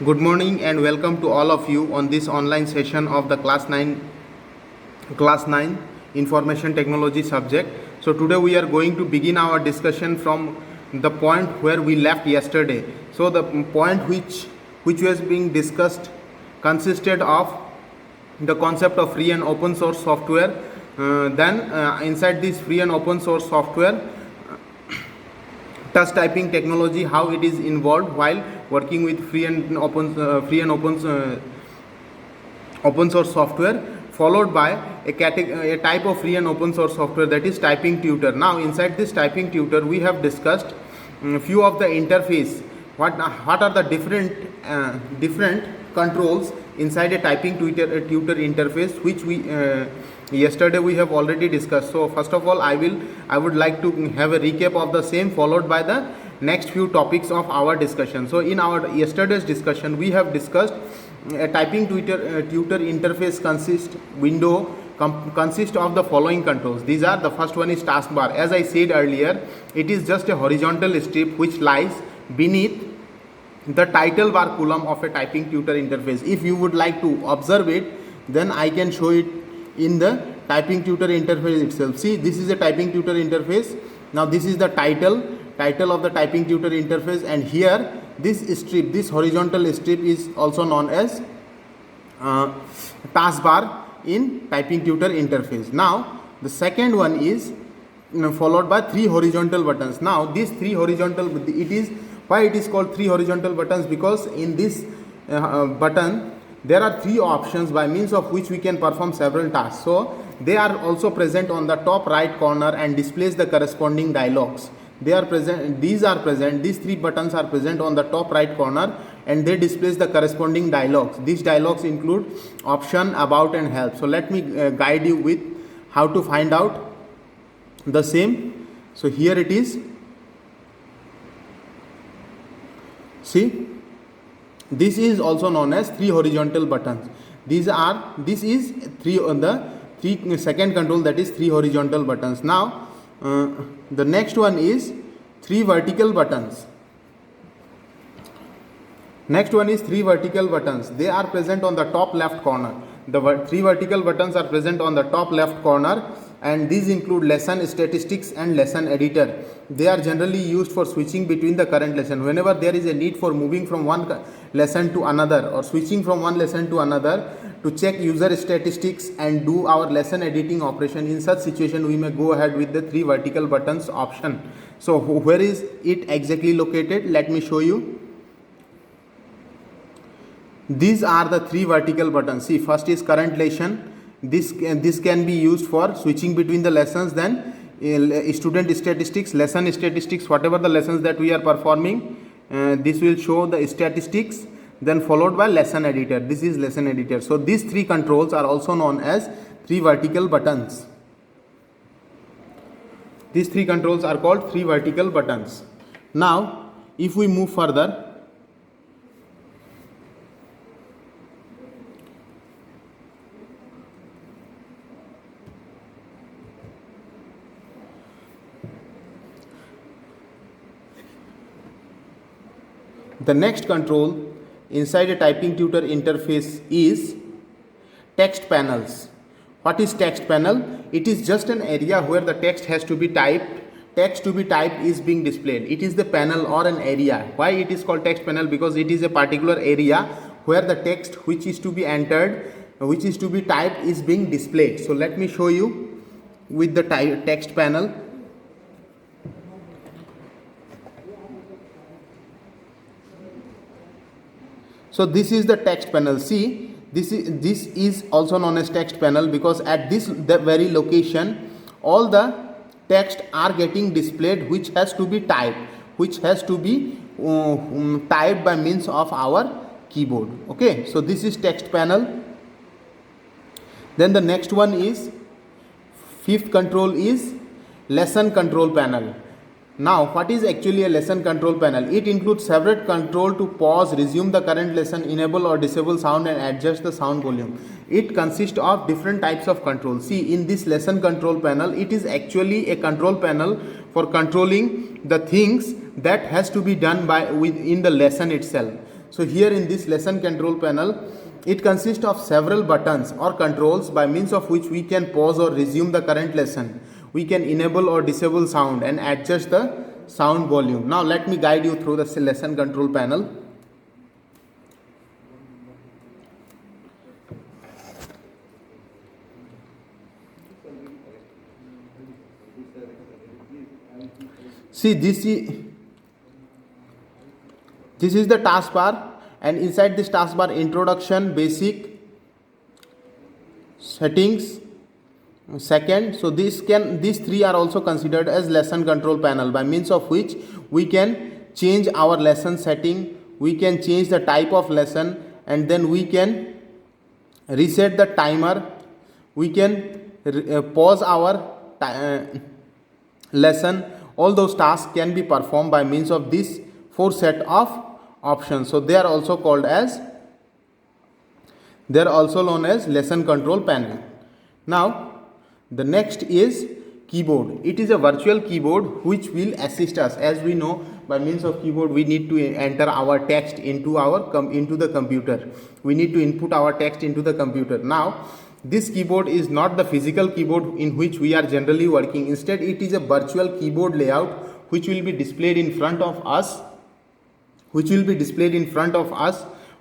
Good morning and welcome to all of you on this online session of the class 9 information technology subject. So today we are going to begin our discussion from the point where we left yesterday. So the point which was being discussed consisted of the concept of free and open source software. Inside this free and open source software, touch typing technology, how it is involved while working with free and open source software, followed by a type of free and open source software, that is typing tutor. Now inside this typing tutor we have discussed few of the interface, what are the different controls inside a typing tutor interface, which we yesterday we have already discussed. So first of all, I would like to have a recap of the same, followed by the next few topics of our discussion. So in our yesterday's discussion we have discussed a typing tutor interface consists of the following controls. These are, the first one is taskbar. As I said earlier, it is just a horizontal strip which lies beneath the title bar column of a typing tutor interface. If you would like to observe it, then I can show it in the typing tutor interface itself. See, this is a typing tutor interface. Now this is the title of the typing tutor interface, and here this strip, this horizontal strip, is also known as taskbar in typing tutor interface. Now the second one is followed by three horizontal buttons. Now these three horizontal, why it is called three horizontal buttons? Because in this button there are three options by means of which we can perform several tasks. So they are also present on the top right corner and displays the corresponding dialogues. These three buttons are present on the top right corner and they displays the corresponding dialogues. These dialogues include option, about and help. So let me guide you with how to find out the same. So here it is. See, this is also known as three horizontal buttons. This is the second control, that is three horizontal buttons. Now the next one is three vertical buttons. Next one is three vertical buttons. They are present on the top left corner. The three vertical buttons are present on the top left corner, and these include lesson statistics and lesson editor. They are generally used for switching between the current lesson. Whenever there is a need for moving from one lesson to another or switching from one lesson to another to check user statistics and do our lesson editing operation, in such situation we may go ahead with the three vertical buttons option. So where is it exactly located? Let me show you. These are the three vertical buttons. See, first is current lesson. This can be used for switching between the lessons. Then student statistics, lesson statistics, whatever the lessons that we are performing, this will show the statistics. Then followed by lesson editor. This is lesson editor. So these three controls are also known as three vertical buttons. These three controls are called three vertical buttons. Now if we move further, the next control inside a typing tutor interface is text panels. What is text panel? It is just an area where the text has to be typed. Text to be typed is being displayed. It is the panel or an area. Why it is called text panel? Because it is a particular area where the text which is to be entered, which is to be typed, is being displayed. So let me show you with the text panel. So this is the text panel. See, this is also known as text panel because at the very location all the text are getting displayed which has to be typed, typed by means of our keyboard. Okay, so this is text panel. Then the next one is, fifth control is lesson control panel. Now what is actually a lesson control panel? It includes several control to pause, resume the current lesson, enable or disable sound and adjust the sound volume. It consists of different types of control. See, in this lesson control panel, it is actually a control panel for controlling the things that has to be done within the lesson itself. So here in this lesson control panel, it consists of several buttons or controls by means of which we can pause or resume the current lesson. We can enable or disable sound and adjust the sound volume. Now let me guide you through the lesson control panel. See, this is the taskbar, and inside this taskbar, introduction, basic, settings, second. So these three are also considered as lesson control panel, by means of which we can change our lesson setting, we can change the type of lesson, and then we can reset the timer, we can pause our lesson. All those tasks can be performed by means of this 4 set of options. So they are also known as lesson control panel. Now the next is keyboard. It is a virtual keyboard which will assist us. As we know, by means of keyboard we need to enter our text into the computer. We need to input our text into the computer. Now this keyboard is not the physical keyboard in which we are generally working. Instead, it is a virtual keyboard layout which will be displayed in front of us,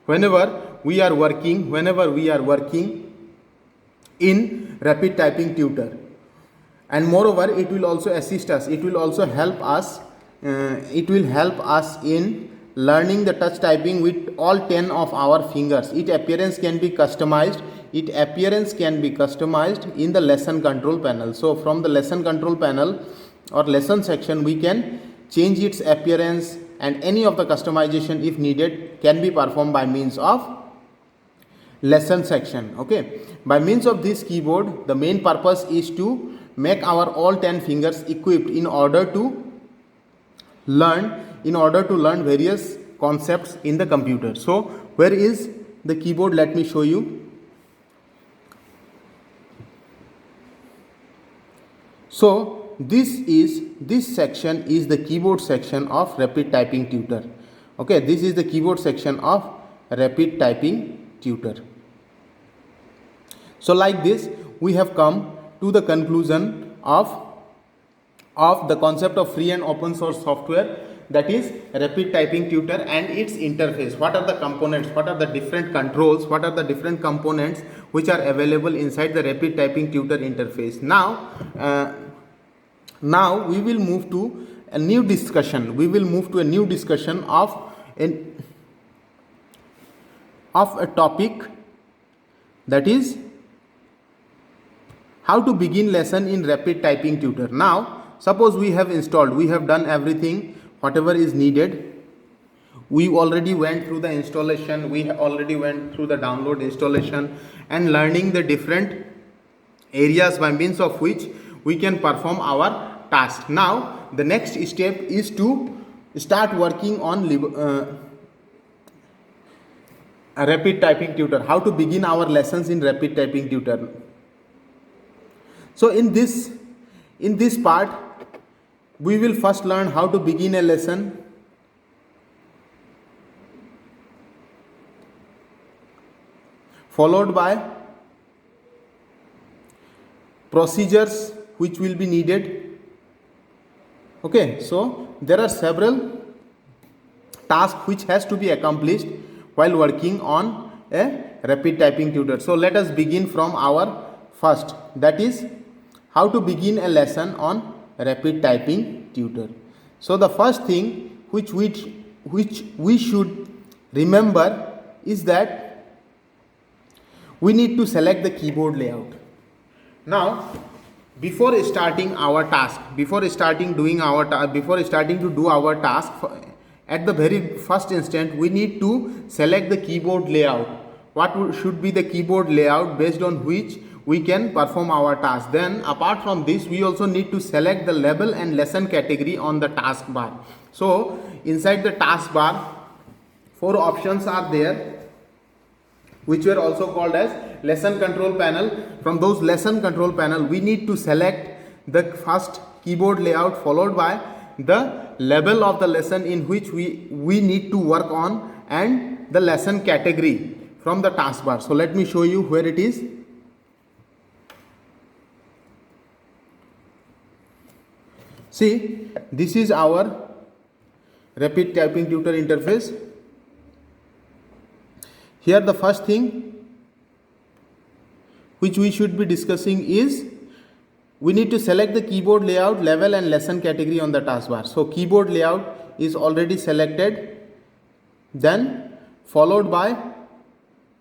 whenever we are working in Rapid Typing Tutor. And moreover, it will also assist us, it will also help us in learning the touch typing with all 10 of our fingers. Its appearance can be customized in the lesson control panel. So from the lesson control panel or lesson section, we can change its appearance, and any of the customization, if needed, can be performed by means of lesson section. Okay, by means of this keyboard, the main purpose is to make our all 10 fingers equipped in order to learn various concepts in the computer. So where is the keyboard? Let me show you. So this section is the keyboard section of Rapid Typing Tutor. Okay, this is the keyboard section of Rapid Typing Tutor. So like this, we have come to the conclusion of the concept of free and open source software, that is Rapid Typing Tutor, and its interface. What are the components, what are the different controls, what are the different components which are available inside the Rapid Typing Tutor interface. Now we will move to a new discussion. Of a topic, that is how to begin lesson in Rapid Typing Tutor. Now suppose we have done everything whatever is needed. We already went through the installation, we already went through the download, installation, and learning the different areas by means of which we can perform our task. Now the next step is to start working on Rapid Typing Tutor, how to begin our lessons in Rapid Typing Tutor. So in this part, we will first learn how to begin a lesson, followed by procedures which will be needed. Okay, so there are several tasks which has to be accomplished while working on a Rapid Typing Tutor. So let us begin from our first, that is how to begin a lesson on Rapid Typing Tutor. So the first thing which we should remember is that we need to select the keyboard layout. Now before starting to do our task, at the very first instant we need to select the keyboard layout. What should be the keyboard layout based on which we can perform our task. Then apart from this, we also need to select the level and lesson category on the taskbar. So inside the taskbar, 4 options are there, which were also called as lesson control panel. From those lesson control panel, we need to select the first keyboard layout, followed by the level of the lesson in which we need to work on, and the lesson category from the taskbar. So let me show you where it is. See, this is our Rapid Typing Tutor interface. Here the first thing which we should be discussing is we need to select the keyboard layout, level and lesson category on the taskbar. So keyboard layout is already selected, then followed by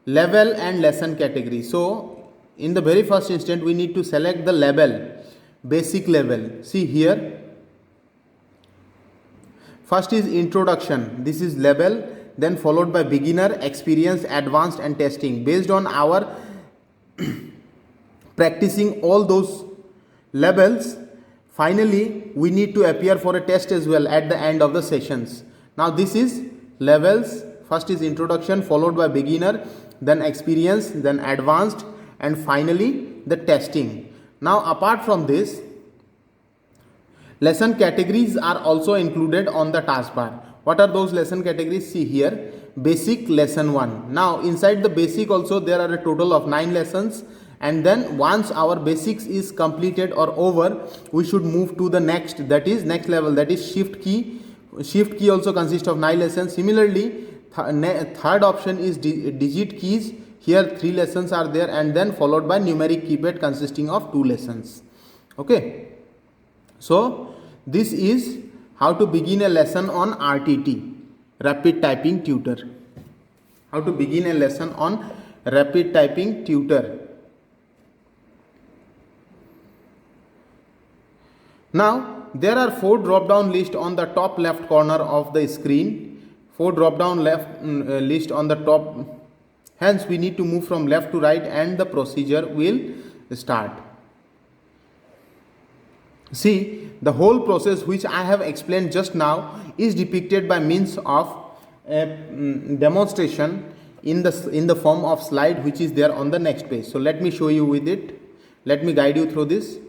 level and lesson category. So in the very first instant we need to select the level, basic level. See here, first is introduction, this is level, then followed by beginner, experience, advanced and testing. Based on our practicing all those levels, finally we need to appear for a test as well at the end of the sessions. Now this is levels, first is introduction, followed by beginner, then experience, then advanced and finally the testing. Now apart from this, lesson categories are also included on the taskbar. What are those lesson categories? See here, basic, lesson 1. Now inside the basic also there are a total of 9 lessons, and then once our basics is completed or over, we should move to the next, that is next level, that is shift key. Shift key also consists of 9 lessons. Similarly, third option is digit keys. Here 3 lessons are there, and then followed by numeric keypad consisting of 2 lessons. Okay, so this is how to begin a lesson on RTT, Rapid Typing Tutor. How to begin a lesson on Rapid Typing Tutor. Now there are 4 drop down lists on the top left corner of the screen. 4 drop down list on the top. Hence we need to move from left to right and the procedure will start. See, the whole process which I have explained just now is depicted by means of a demonstration in the form of slide which is there on the next page. So let me show you with it. Let me guide you through this.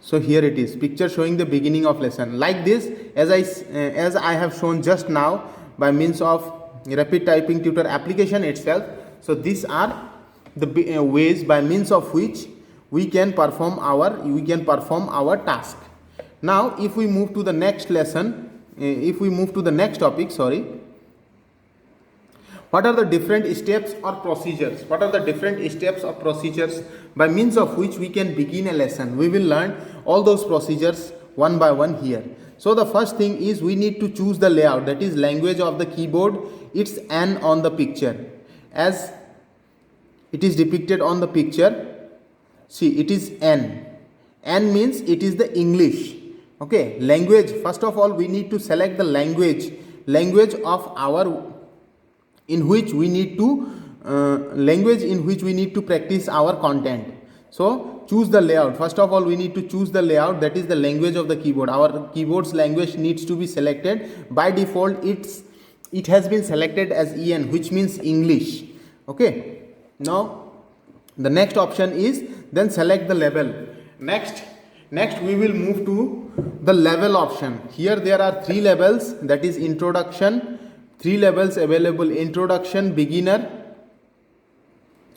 So here it is, picture showing the beginning of lesson. Like this, as I have shown just now by means of Rapid Typing Tutor application itself. So these are the ways by means of which we can perform our task. Now if we move to the next lesson, if we move to the next topic, what are the different steps or procedures? What are the different steps or procedures by means of which we can begin a lesson? We will learn all those procedures one by one here. So the first thing is we need to choose the layout, that is language of the keyboard. It's N on the picture as it is depicted on the picture. See, it is N. N means it is the English. Okay, language. First of all, we need to select the language of our in which we need to practice our content. So choose the layout. First of all, we need to choose the layout, that is the language of the keyboard. Our keyboard's language needs to be selected. By default, it has been selected as EN, which means English. Okay. Now the next option is then select the level. Next we will move to the level option. Here there are 3 levels, that is introduction. 3 levels available: introduction, beginner.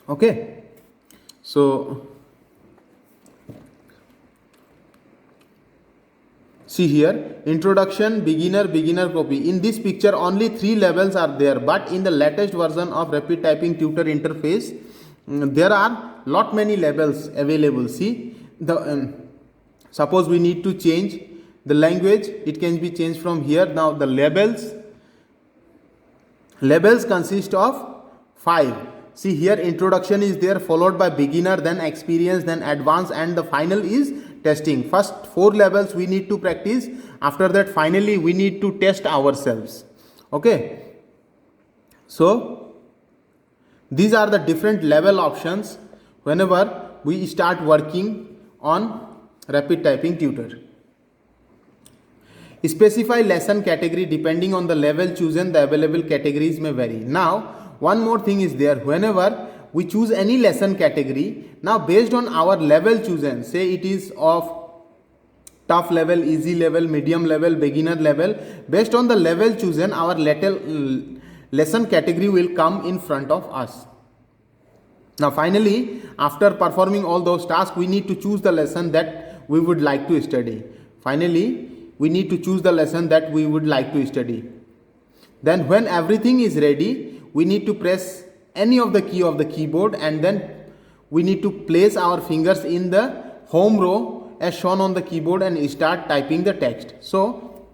Okay, so see here, introduction, beginner copy. In this picture only 3 levels are there, but in the latest version of Rapid Typing Tutor interface there are lot many levels available. See, the suppose we need to change the language, it can be changed from here. Now the levels consist of 5. See here, introduction is there, followed by beginner, then experience, then advanced, and the final is testing. First 4 levels we need to practice. After that, finally we need to test ourselves. Okay, so these are the different level options whenever we start working on Rapid Typing Tutor. Specify lesson category. Depending on the level chosen, the available categories may vary. Now one more thing is there, whenever we choose any lesson category, now based on our level chosen, say it is of tough level, easy level, medium level, beginner level, based on the level chosen, our lesson category will come in front of us. Now finally, after performing all those tasks, we need to choose the lesson that we would like to study. Finally, we need to choose the lesson that we would like to study. Then when everything is ready, we need to press any of the key of the keyboard, and then we need to place our fingers in the home row as shown on the keyboard and start typing the text. So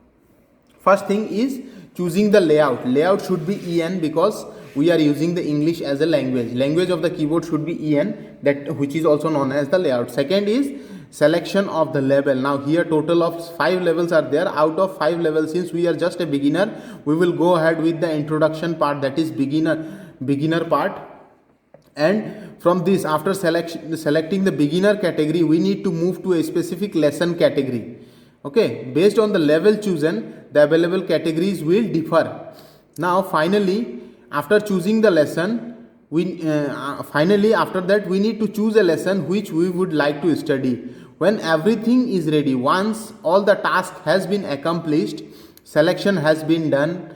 first thing is choosing the layout. Layout should be EN because we are using the English as a language. Language of the keyboard should be EN, that which is also known as the layout. Second is selection of the level. Now here total of 5 levels are there. Out of 5 levels, since we are just a beginner, we will go ahead with the introduction part, that is beginner part. And from this, after selecting the beginner category, we need to move to a specific lesson category. Okay, based on the level chosen, the available categories will differ. Now finally, after choosing the lesson, after that we need to choose a lesson which we would like to study. When everything is ready, once all the task has been accomplished, selection has been done,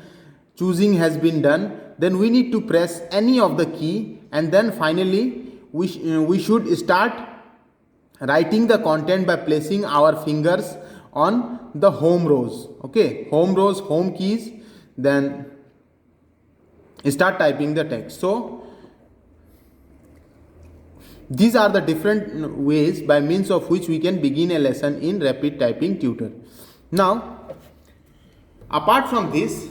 choosing has been done, then we need to press any of the key, and then finally we should start writing the content by placing our fingers on the home rows. Okay, home rows, home keys, then start typing the text. So these are the different ways by means of which we can begin a lesson in Rapid Typing Tutor. Now, apart from this,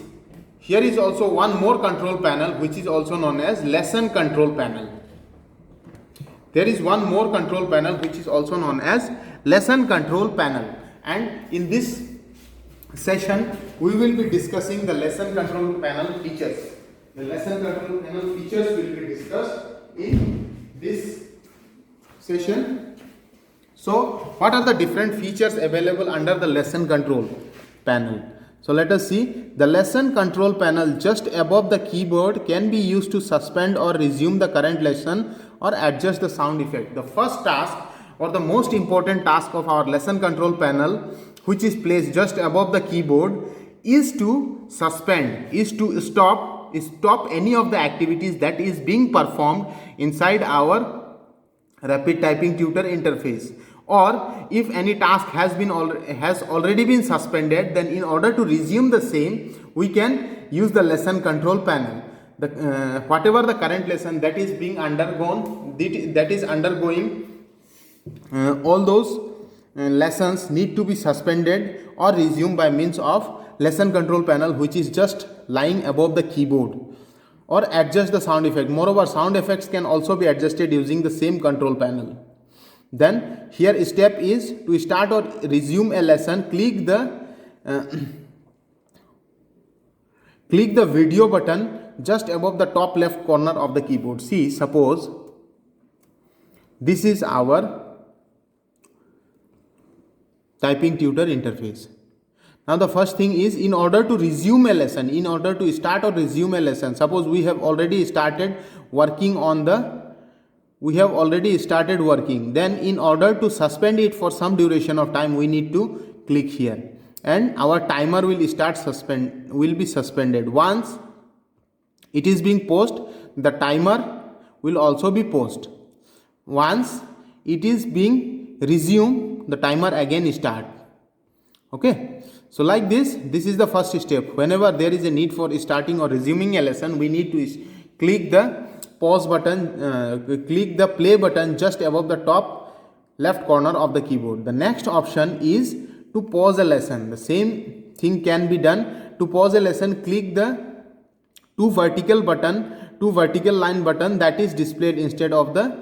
here is also one more control panel which is also known as lesson control panel. There is one more control panel which is also known as lesson control panel, and in this session we will be discussing the lesson control panel features. The lesson control panel features will be discussed in this session. So what are the different features available under the lesson control panel? So let us see. The lesson control panel just above the keyboard can be used to suspend or resume the current lesson or adjust the sound effect. The first task or the most important task of our lesson control panel, which is placed just above the keyboard, is to suspend, is to stop any of the activities that is being performed inside our Rapid Typing Tutor interface. Or if any task has already been suspended, then in order to resume the same, we can use the lesson control panel. Whatever the current lesson that is being undergone, that is undergoing, all those lessons need to be suspended or resumed by means of lesson control panel, which is just lying above the keyboard. Or adjust the sound effect. Moreover, sound effects can also be adjusted using the same control panel. Then here step is to start or resume a lesson, click the video button just above the top left corner of the keyboard. See, suppose this is our typing tutor interface. Now the first thing is, in order to resume a lesson, in order to start or resume a lesson, suppose we have already started working, then in order to suspend it for some duration of time, we need to click here, and our timer will be suspended. Once it is being paused, the timer will also be paused. Once it is being resumed, the timer again start. Okay, so like this is the first step. Whenever there is a need for starting or resuming a lesson, we need to click the pause button, click the play button just above the top left corner of the keyboard. The next option is to pause a lesson. The same thing can be done. To pause a lesson, click the two vertical line button that is displayed instead of the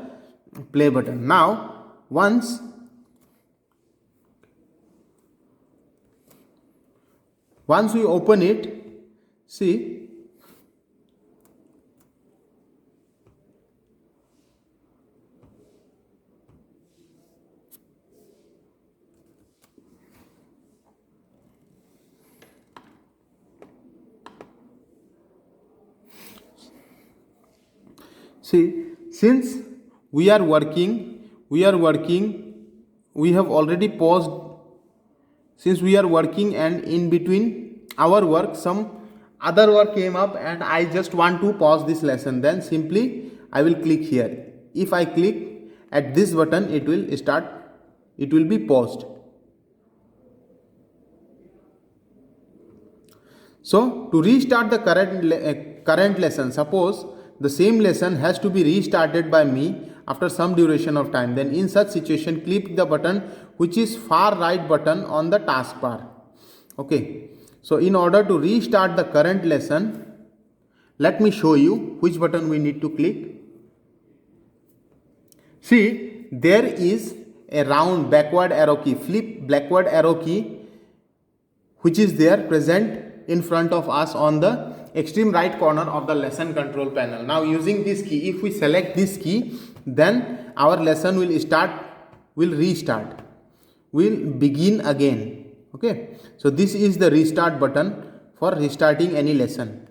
play button. Now once we open it, see, since we are working, we have already paused. Since we are working and in between our work some other work came up and I just want to pause this lesson, then simply I will click here. If I click at this button, it will be paused. So to restart the current lesson, suppose the same lesson has to be restarted by me after some duration of time, then in such situation click the button which is far right button on the taskbar. Okay, so in order to restart the current lesson, let me show you which button we need to click. See, there is a round backward arrow key, flip backward arrow key, which is there present in front of us on the extreme right corner of the lesson control panel. Now using this key, if we select this key, then our lesson will restart, will begin again. Okay, so this is the restart button for restarting any lesson.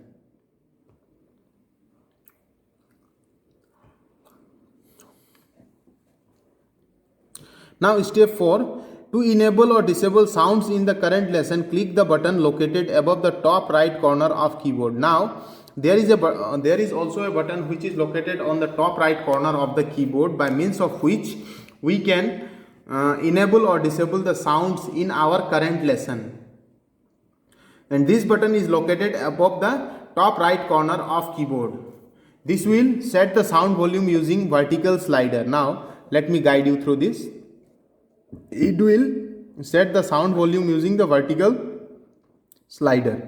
Now step 4, to enable or disable sounds in the current lesson, click the button located above the top right corner of keyboard. Now there is also a button which is located on the top right corner of the keyboard, by means of which we can enable or disable the sounds in our current lesson. And this button is located above the top right corner of keyboard. This will set the sound volume using vertical slider. Now let me guide you through this. It will set the sound volume using the vertical slider.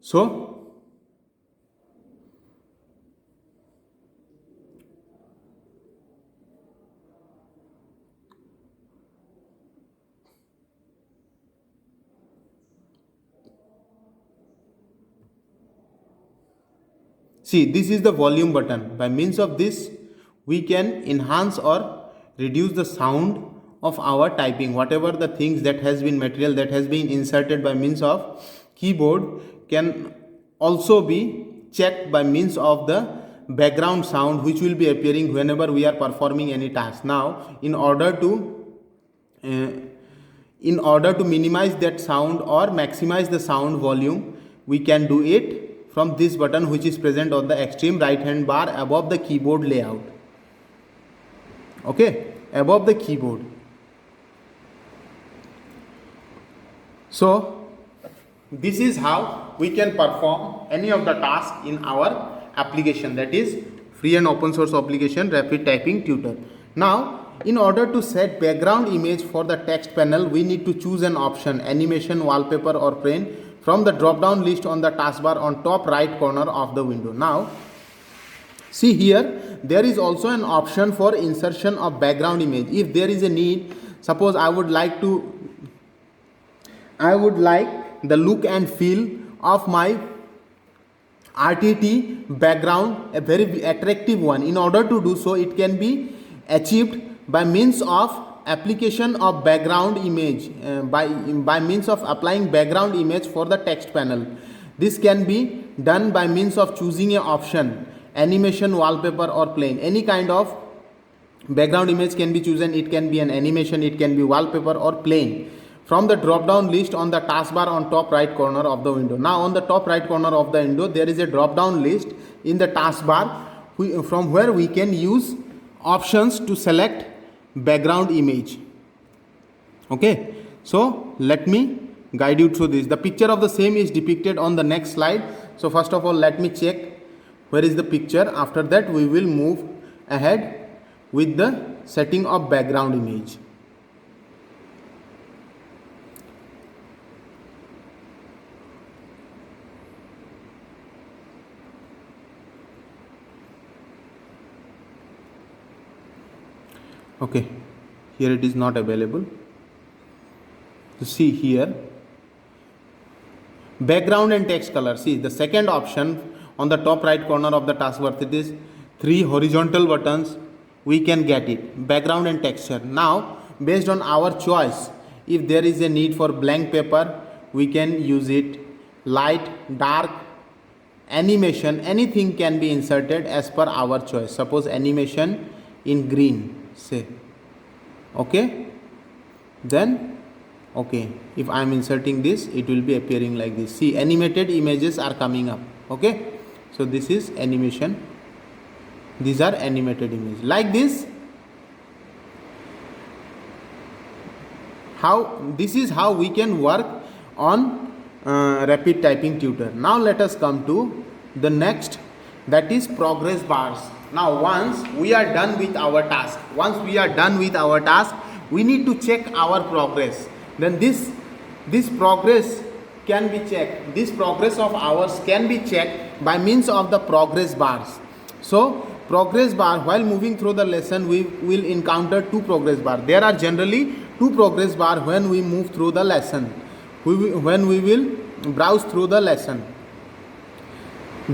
So see, this is the volume button. By means of this, we can enhance or reduce the sound of our typing. Whatever the things that has been material that has been inserted by means of keyboard can also be checked by means of the background sound which will be appearing whenever we are performing any task. Now in order to minimize that sound or maximize the sound volume, we can do it from this button which is present on the extreme right hand bar above the keyboard layout. Okay, above the keyboard. So this is how we can perform any of the tasks in our application, that is free and open source application Rapid Typing Tutor. Now in order to set background image for the text panel, we need to choose an option, animation, wallpaper or plain, from the drop down list on the taskbar on top right corner of the window. Now see here, there is also an option for insertion of background image. If there is a need, suppose I would like the look and feel of my RTT background a very attractive one. In order to do so, it can be achieved by means of application of background image, by means of applying background image for the text panel. This can be done by means of choosing an option, animation, wallpaper or plain. Any kind of background image can be chosen. It can be an animation, it can be wallpaper or plain, from the drop down list on the taskbar on top right corner of the window. Now on the top right corner of the window, there is a drop down list in the taskbar from where we can use options to select background image. Okay, so let me guide you through this. The picture of the same is depicted on the next slide. So first of all, let me check where is the picture. After that we will move ahead with the setting of background image. Okay, here it is not available. You see here background and text color. See the second option on the top right corner of the taskbar, it is 3 horizontal buttons. We can get it, background and texture. Now based on our choice, if there is a need for blank paper, we can use it. Light, dark, animation, anything can be inserted as per our choice. Suppose animation in green, say. Okay, then Okay, if I am inserting this, it will be appearing like this. See, animated images are coming up. Okay, so this is animation. These are animated images like this. This is how we can work on rapid typing tutor. Now let us come to the next, that is progress bars. Now once we are done with our task, we need to check our progress. Then this progress can be checked. This progress of ours can be checked by means of the progress bars. So progress bar, while moving through the lesson, we will encounter two progress bar. There are generally two progress bar when we move through the lesson, when we will browse through the lesson.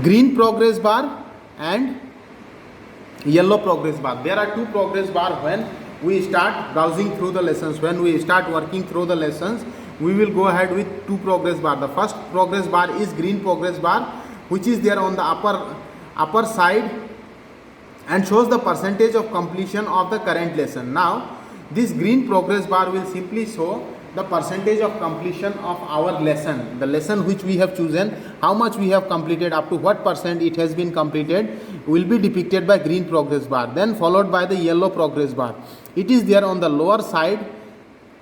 Green progress bar and yellow progress bar. There are two progress bar when we start browsing through the lessons. When we start working through the lessons, we will go ahead with two progress bar. The first progress bar is green progress bar, which is there on the upper side and shows the percentage of completion of the current lesson. Now this green progress bar will simply show the percentage of completion of our lesson, the lesson which we have chosen, how much we have completed, up to what percent it has been completed, will be depicted by green progress bar, then followed by the yellow progress bar. It is there on the lower side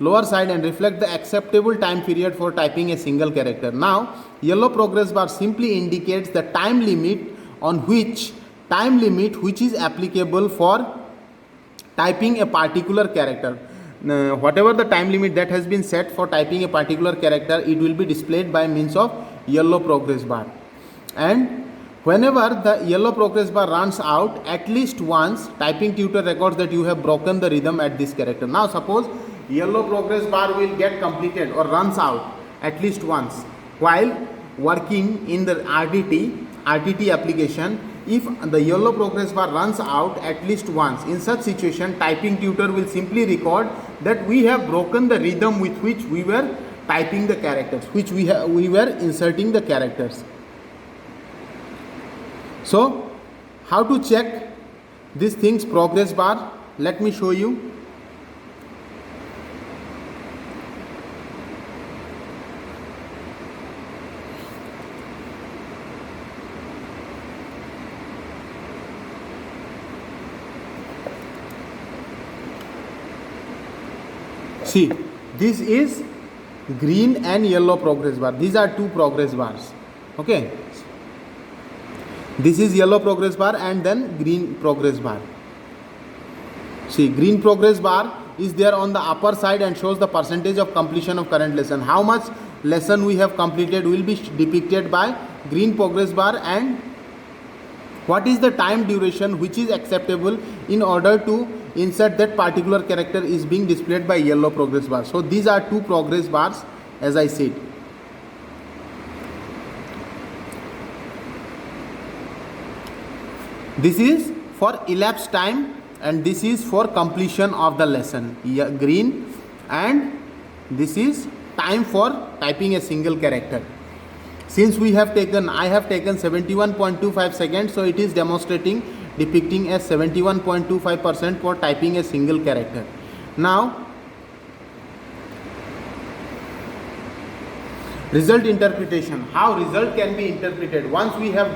and reflect the acceptable time period for typing a single character. Now yellow progress bar simply indicates the time limit which is applicable for typing a particular character. Whatever the time limit that has been set for typing a particular character, it will be displayed by means of yellow progress bar. And whenever the yellow progress bar runs out, at least once, typing tutor records that you have broken the rhythm at this character. Now suppose yellow progress bar will get completed or runs out at least once while working in the RTT application. If the yellow progress bar runs out at least once, in such situation, typing tutor will simply record that we have broken the rhythm with which we were typing the characters, which we were inserting the characters. So how to check these things, progress bar? Let me show you. See, this is green and yellow progress bar. These are two progress bars. Okay. This is yellow progress bar and then green progress bar. See, green progress bar is there on the upper side and shows the percentage of completion of current lesson. How much lesson we have completed will be depicted by green progress bar, and what is the time duration which is acceptable in order to insert that particular character is being displayed by yellow progress bar. So these are two progress bars, as I said. This is for elapsed time and this is for completion of the lesson, green, and this is time for typing a single character. Since I have taken 71.25 seconds, so it is depicting as 71.25% for typing a single character. Now result interpretation, how result can be interpreted. Once we are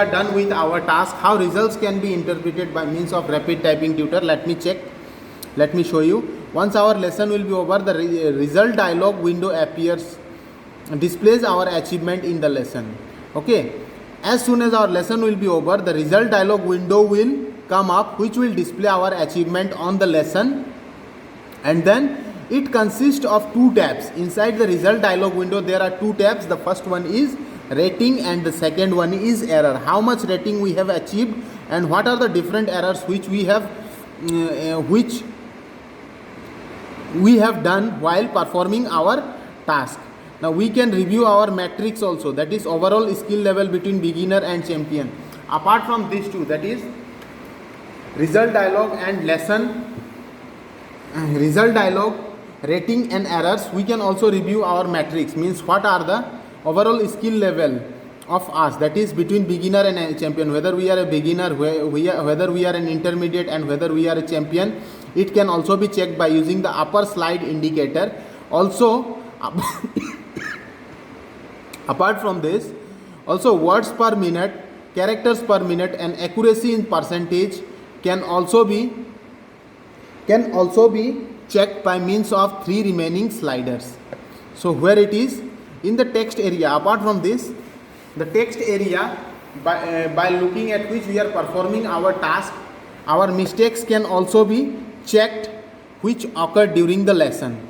done with our task, how results can be interpreted by means of rapid typing tutor. Let me show you. Once our lesson will be over, the result dialog window displays our achievement in the lesson. Okay, as soon as our lesson will be over, the result dialog window will come up, which will display our achievement on the lesson, and then it consists of two tabs. Inside the result dialog window there are two tabs. The first one is rating and the second one is error. How much rating we have achieved and what are the different errors which we have done while performing our task. Now we can review our metrics also, that is overall skill level between beginner and champion. Apart from these two, that is result dialog and lesson, result dialog, rating and errors, we can also review our metrics, means what are the overall skill level of us, that is between beginner and a champion, whether we are a beginner, whether we are an intermediate and whether we are a champion. It can also be checked by using the upper slide indicator Also, apart from this, also words per minute, characters per minute, and accuracy in percentage can also be checked by means of three remaining sliders. So where it is in the text area, apart from this, the text area, by looking at which we are performing our task, our mistakes can also be checked which occurred during the lesson.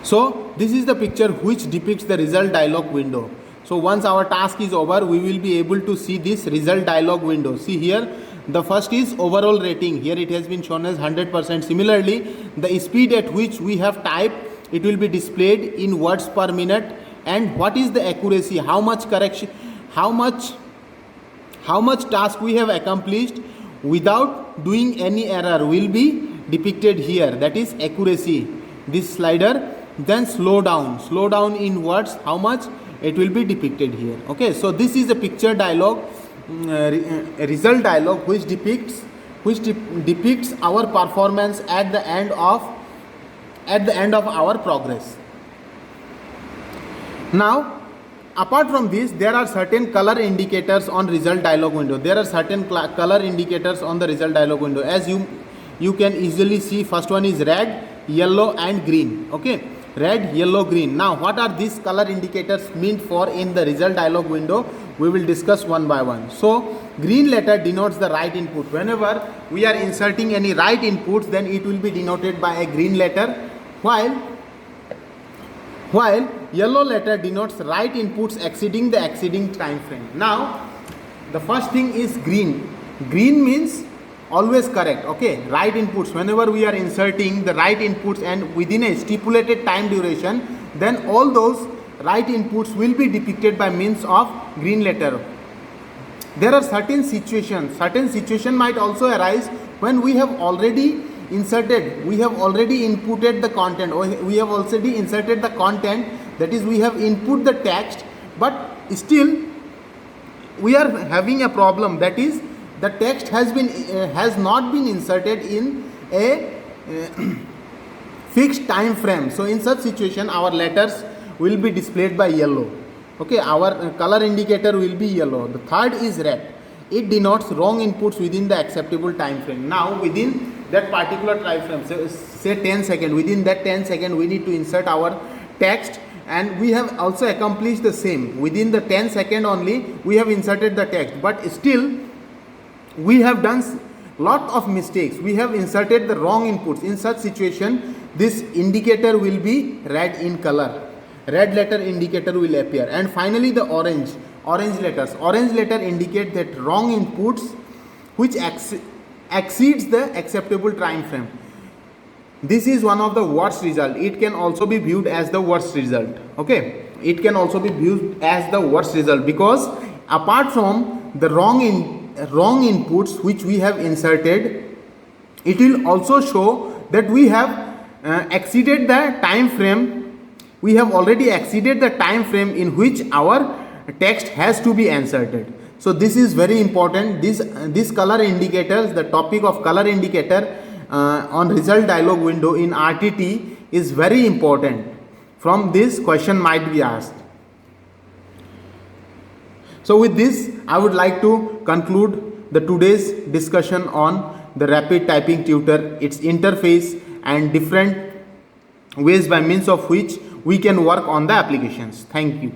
So this is the picture which depicts the result dialog window. So once our task is over, we will be able to see this result dialog window. See here, the first is overall rating. Here it has been shown as 100%. Similarly, the speed at which we have typed, it will be displayed in words per minute. And what is the accuracy, how much correction, how much task we have accomplished without doing any error will be depicted here. That is accuracy, this slider. Then slow down in words, how much it will be depicted here. Okay, so this is a picture dialog, result dialog, which depicts our performance at the end of our progress. Now, apart from this, there are certain color indicators on result dialog window. There are certain color indicators on the result dialog window. As you can easily see, first one is red, yellow and green. Okay, red, yellow, green. Now, what are these color indicators meant for in the result dialog window? We will discuss one by one. So, green letter denotes the right input. Whenever we are inserting any right inputs, then it will be denoted by a green letter, while yellow letter denotes right inputs exceeding time frame. Now, the first thing is green. Green means always correct. Okay, right inputs. Whenever we are inserting the right inputs and within a stipulated time duration, then all those right inputs will be depicted by means of green letter. There are certain situations might also arise when we have already inserted, we have already inputted the content, or we have already inserted the content, that is, we have input the text, but still we are having a problem, that is, the text has not been inserted in a fixed time frame. So in such situation, our letters will be displayed by yellow. Okay, our color indicator will be yellow. The third is red. It denotes wrong inputs within the acceptable time frame. Now, within that particular time frame, so say 10 seconds, within that 10 seconds we need to insert our text, and we have also accomplished the same. Within the 10 seconds only we have inserted the text, but still we have done lot of mistakes. We have inserted the wrong inputs. In such situation, this indicator will be red in color. Red letter indicator will appear. And finally, the orange letters. Orange letter indicate that wrong inputs which exceeds the acceptable time frame. This is one of the worst result. It can also be viewed as the worst result. Okay, it can also be viewed as the worst result, because apart from the wrong inputs which we have inserted, it will also show that we have exceeded the time frame. We have already exceeded the time frame in which our text has to be inserted. So this is very important. This color indicators, the topic of color indicator on result dialog window in RTT is very important. From this, question might be asked. So with this, I would like to conclude the today's discussion on the rapid typing tutor, its interface and different ways by means of which we can work on the applications. Thank you.